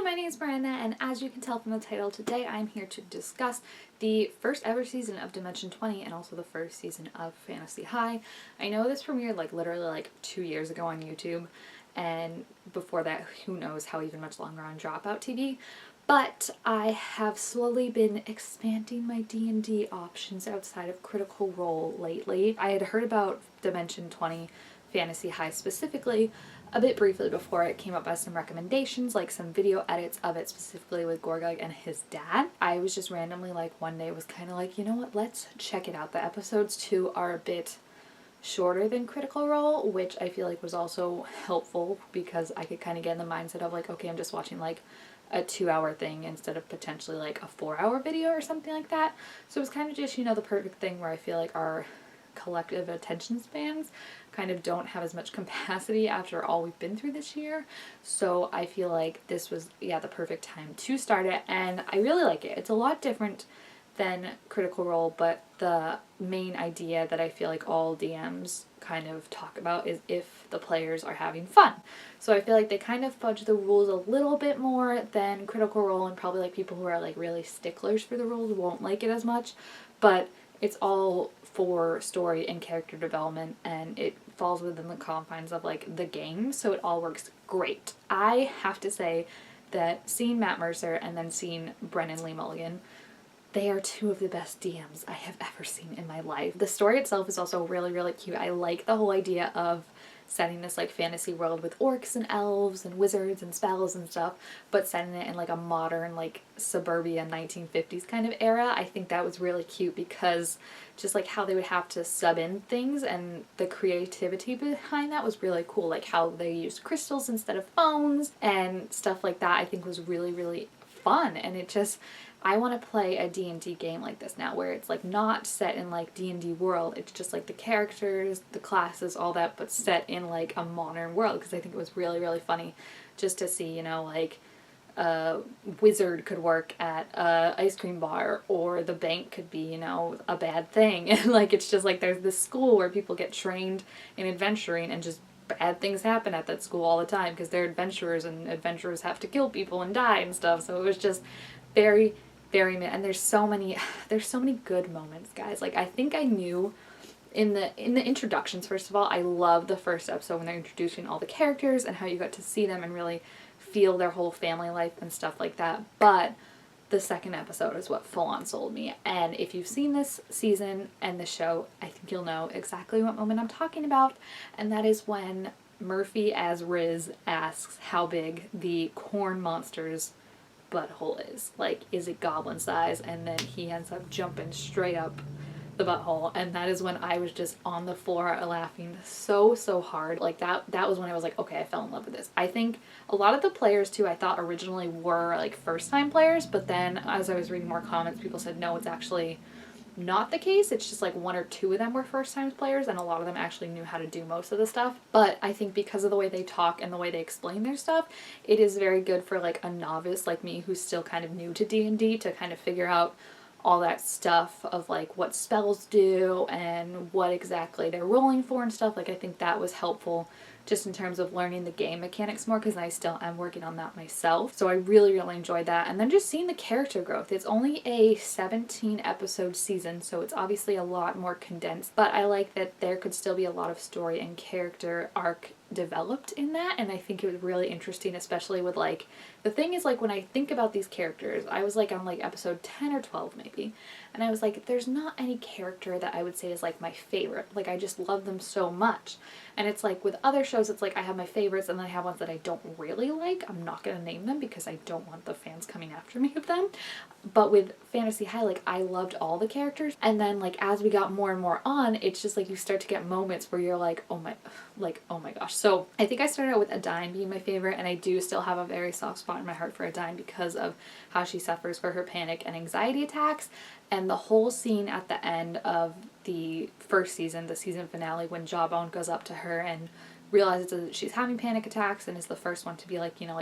my name is Brennan, and as you can tell from the title, today I'm here to discuss the first ever season of Dimension 20 and also the first season of Fantasy High. I know this premiered literally 2 years ago on YouTube, and before that, who knows how even much longer on Dropout TV. But I have slowly been expanding my D&D options outside of Critical Role lately. I had heard about Dimension 20 Fantasy High specifically a bit briefly before it came up as some recommendations, like some video edits of it specifically with Gorgug and his dad. I was just randomly one day was kind of like, you know what, let's check it out. The episodes too are a bit shorter than Critical Role, which I feel like was also helpful because I could kind of get in the mindset of okay, I'm just watching a 2-hour thing instead of potentially a 4-hour video or something like that. So it was kind of just, the perfect thing where I feel like our collective attention spans kind of don't have as much capacity after all we've been through this year. So I feel like this was, the perfect time to start it, and I really like it. It's a lot different than Critical Role, but the main idea that I feel like all DMs kind of talk about is if the players are having fun. So I feel like they kind of fudge the rules a little bit more than Critical Role, and probably people who are really sticklers for the rules won't like it as much, but it's all for story and character development, and it falls within the confines of the game, so it all works great. I have to say that seeing Matt Mercer and then seeing Brennan Lee Mulligan, they are two of the best DMs I have ever seen in my life. The story itself is also really, really cute. I like the whole idea of setting this fantasy world with orcs and elves and wizards and spells and stuff, but setting it in a modern suburbia 1950s kind of era. I think that was really cute because just how they would have to sub in things, and the creativity behind that was really cool. How they used crystals instead of phones and stuff like that I think was really, really fun. And it just, I want to play a D&D game like this now, where it's not set in D&D world. It's just the characters, the classes, all that, but set in a modern world, because I think it was really, really funny just to see, a wizard could work at a ice cream bar, or the bank could be, a bad thing. And it's just there's this school where people get trained in adventuring, and just bad things happen at that school all the time because they're adventurers, and adventurers have to kill people and die and stuff. So it was just very, very, and there's so many good moments, guys. I think I knew in the introductions, first of all, I love the first episode when they're introducing all the characters and how you got to see them and really feel their whole family life and stuff like that. But the second episode is what full on sold me. And if you've seen this season and the show, I think you'll know exactly what moment I'm talking about. And that is when Murphy as Riz asks how big the corn monster's butthole is it goblin size? And then he ends up jumping straight up the butthole, and that is when I was just on the floor laughing so hard. That was when I was okay, I fell in love with this. I think a lot of the players too, I thought originally were first time players, but then as I was reading more comments, people said no, it's actually not the case. It's just 1 or 2 of them were first time players, and a lot of them actually knew how to do most of the stuff. But I think because of the way they talk and the way they explain their stuff, it is very good for a novice like me who's still kind of new to D&D to kind of figure out all that stuff of what spells do and what exactly they're rolling for and stuff. I think that was helpful just in terms of learning the game mechanics more, because I still am working on that myself. So I really, really enjoyed that. And then just seeing the character growth. It's only a 17 episode season, so it's obviously a lot more condensed, but I like that there could still be a lot of story and character arc developed in that. And I think it was really interesting, especially with the thing is when I think about these characters, I was on episode 10 or 12 maybe, and I was there's not any character that I would say is my favorite. I just love them so much. And it's with other shows, it's I have my favorites and then I have ones that I don't really like. I'm not going to name them because I don't want the fans coming after me with them. But with Fantasy High, I loved all the characters. And then as we got more and more on, it's just you start to get moments where you're oh my gosh. So I think I started out with Adine being my favorite, and I do still have a very soft spot in my heart for Adine because of how she suffers for her panic and anxiety attacks. And the whole scene at the end of the first season, the season finale, when Jawbone goes up to her and realizes that she's having panic attacks and is the first one to be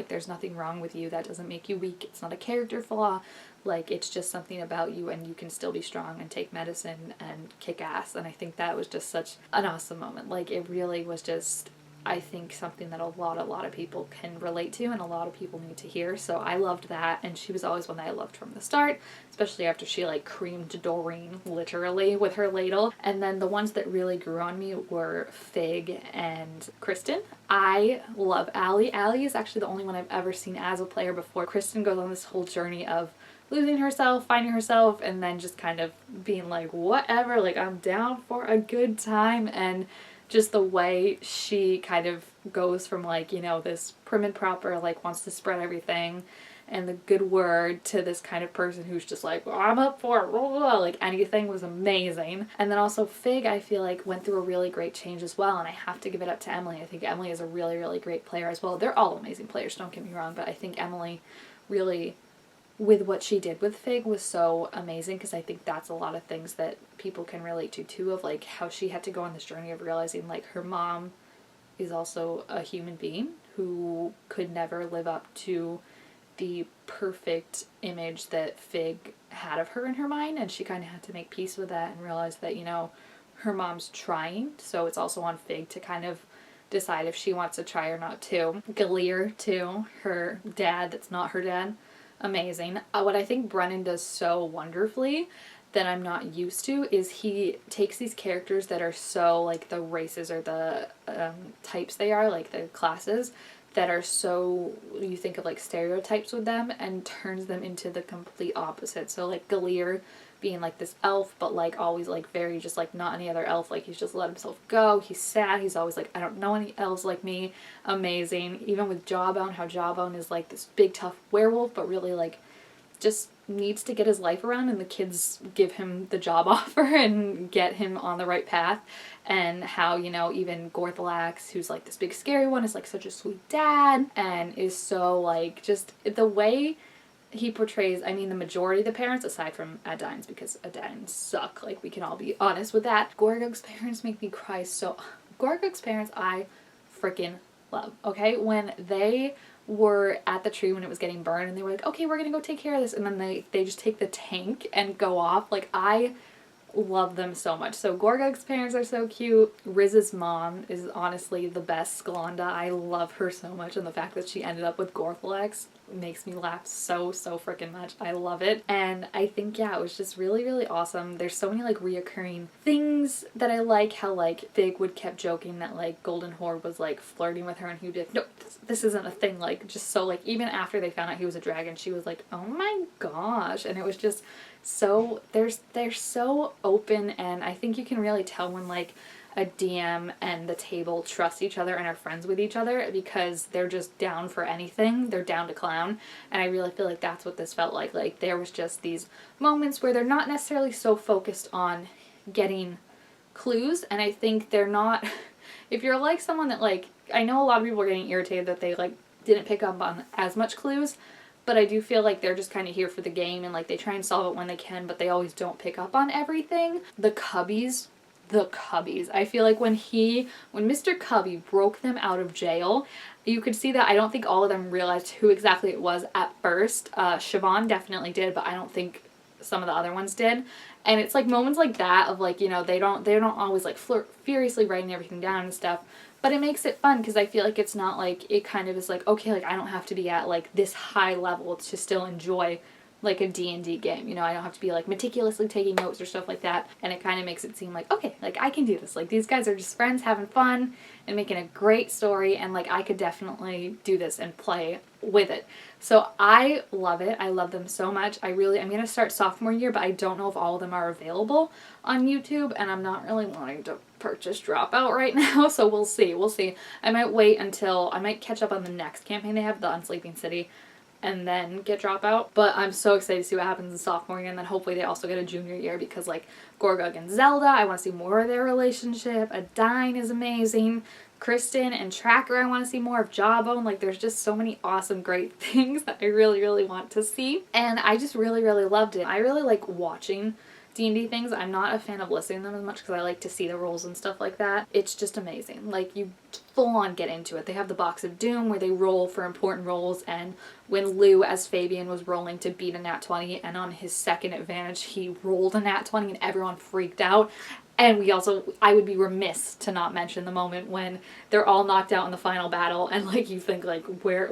there's nothing wrong with you, that doesn't make you weak, it's not a character flaw, it's just something about you and you can still be strong and take medicine and kick ass. And I think that was just such an awesome moment. It really was just I think something that a lot of people can relate to and a lot of people need to hear. So I loved that, and she was always one that I loved from the start, especially after she like creamed Doreen literally with her ladle. And then the ones that really grew on me were Fig and Kristen. I love Allie. Allie is actually the only one I've ever seen as a player before. Kristen goes on this whole journey of losing herself, finding herself, and then just kind of being like, whatever, like I'm down for a good time. And just the way she kind of goes from like, you know, this prim and proper, like wants to spread everything and the good word, to this kind of person who's just like, well, I'm up for it, blah, blah, blah. Like anything, was amazing. And then also Fig, I feel like went through a really great change as well, and I have to give it up to Emily. I think Emily is a really, really great player as well. They're all amazing players, don't get me wrong, but I think Emily really, with what she did with Fig, was so amazing, because I think that's a lot of things that people can relate to too, of like how she had to go on this journey of realizing like her mom is also a human being who could never live up to the perfect image that Fig had of her in her mind, and she kind of had to make peace with that and realize that, you know, her mom's trying, so it's also on Fig to kind of decide if she wants to try or not too. Galir too, her dad that's not her dad, amazing. What I think Brennan does so wonderfully that I'm not used to is he takes these characters that are so like the races or the types they are, like the classes that are so, you think of like stereotypes with them, and turns them into the complete opposite. So like Galir being like this elf, but like always like very just like not any other elf, like he's just let himself go, he's sad, he's always like, I don't know any elves like me. Amazing. Even with Jawbone, how Jawbone is like this big tough werewolf, but really like just needs to get his life around, and the kids give him the job offer and get him on the right path. And how, you know, even Gorthalax, who's like this big scary one, is like such a sweet dad and is so like, just the way he portrays, I mean, the majority of the parents, aside from Adine's, because Adine's suck, like we can all be honest with that. Gorgug's parents make me cry so. Gorgug's parents I freaking love, okay? When they were at the tree when it was getting burned and they were like, okay, we're gonna go take care of this, and then they just take the tank and go off, like I love them so much. So Gorgug's parents are so cute. Riz's mom is honestly the best. Sklonda, I love her so much, and the fact that she ended up with Gorthalax makes me laugh so freaking much. I love it. And I think, yeah, it was just really, really awesome. There's so many like reoccurring things that I like, how like Fig would kept joking that like Golden Horde was like flirting with her, and he would be like, no, this isn't a thing, like just so like even after they found out he was a dragon, she was like, oh my gosh. And it was just so, they're so open, and I think you can really tell when like a DM and the table trust each other and are friends with each other, because they're just down for anything. They're down to clown, and I really feel like that's what this felt like. Like there was just these moments where they're not necessarily so focused on getting clues, and I think they're not if you're like someone that like, I know a lot of people are getting irritated that they like didn't pick up on as much clues, but I do feel like they're just kind of here for the game, and like they try and solve it when they can, but they always don't pick up on everything. The Cubbies, I feel like when Mr. Cubby broke them out of jail, you could see that I don't think all of them realized who exactly it was at first. Siobhan definitely did, but I don't think some of the other ones did. And it's like moments like that of like, you know, they don't always like flirt furiously writing everything down and stuff. But it makes it fun, because I feel like it's not like, it kind of is like, okay, like I don't have to be at like this high level to still enjoy like a D&D game, you know, I don't have to be like meticulously taking notes or stuff like that, and it kind of makes it seem like, okay, like I can do this, like these guys are just friends having fun and making a great story, and like I could definitely do this and play with it. So I love it. I love them so much. I'm gonna start sophomore year, but I don't know if all of them are available on YouTube, and I'm not really wanting to purchase Dropout right now, so we'll see. I might catch up on the next campaign they have, the Unsleeping City, and then get Dropout. But I'm so excited to see what happens in sophomore year, and then hopefully they also get a junior year, because like Gorgug and Zelda, I want to see more of their relationship. Adine is amazing. Kristen and Tracker, I want to see more of. Jawbone, like there's just so many awesome great things that I really, really want to see, and I just really, really loved it. I really like watching D&D things. I'm not a fan of listening to them as much, because I like to see the rules and stuff like that. It's just amazing. Like you full on get into it. They have the Box of Doom where they roll for important rolls, and when Lou as Fabian was rolling to beat a nat 20, and on his second advantage he rolled a nat 20 and everyone freaked out, And I would be remiss to not mention the moment when they're all knocked out in the final battle and like you think like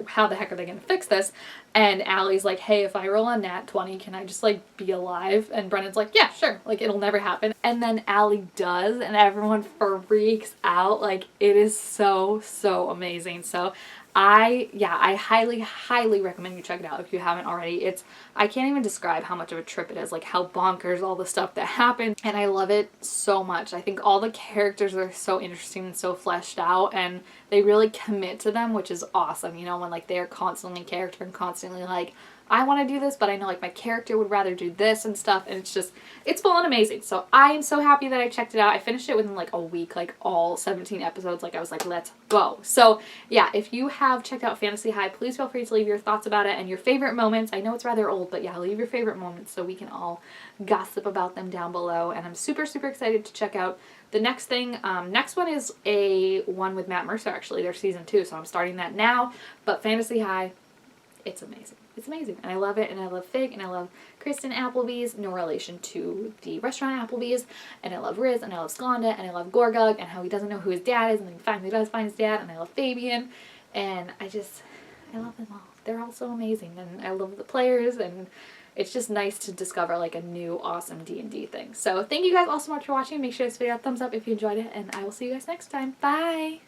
how the heck are they going to fix this? And Allie's like, hey, if I roll a nat 20, can I just like be alive? And Brennan's like, yeah, sure. Like it'll never happen. And then Allie does and everyone freaks out. Like it is so, so amazing. So I highly, highly recommend you check it out if you haven't already. I can't even describe how much of a trip it is, like how bonkers all the stuff that happens, and I love it so much. I think all the characters are so interesting and so fleshed out, and they really commit to them, which is awesome, you know, when like they're constantly character and constantly like, I want to do this, but I know like my character would rather do this and stuff, and it's full and amazing. So I am so happy that I checked it out. I finished it within like a week, like all 17 episodes. Like I was like, let's go. So yeah, if you have checked out Fantasy High, please feel free to leave your thoughts about it and your favorite moments. I know it's rather old, but yeah, leave your favorite moments so we can all gossip about them down below. And I'm super, super excited to check out the next thing. Next one is a one with Matt Mercer, actually. They're season 2, so I'm starting that now. But Fantasy High, it's amazing. It's amazing. And I love it. And I love Fig. And I love Kristen Applebee's. No relation to the restaurant Applebee's. And I love Riz. And I love Sklanda. And I love Gorgug. And how he doesn't know who his dad is. And then he finally does find his dad. And I love Fabian. And I love them all. They're all so amazing. And I love the players. And it's just nice to discover like a new awesome D&D thing. So thank you guys all so much for watching. Make sure to give it a thumbs up if you enjoyed it. And I will see you guys next time. Bye!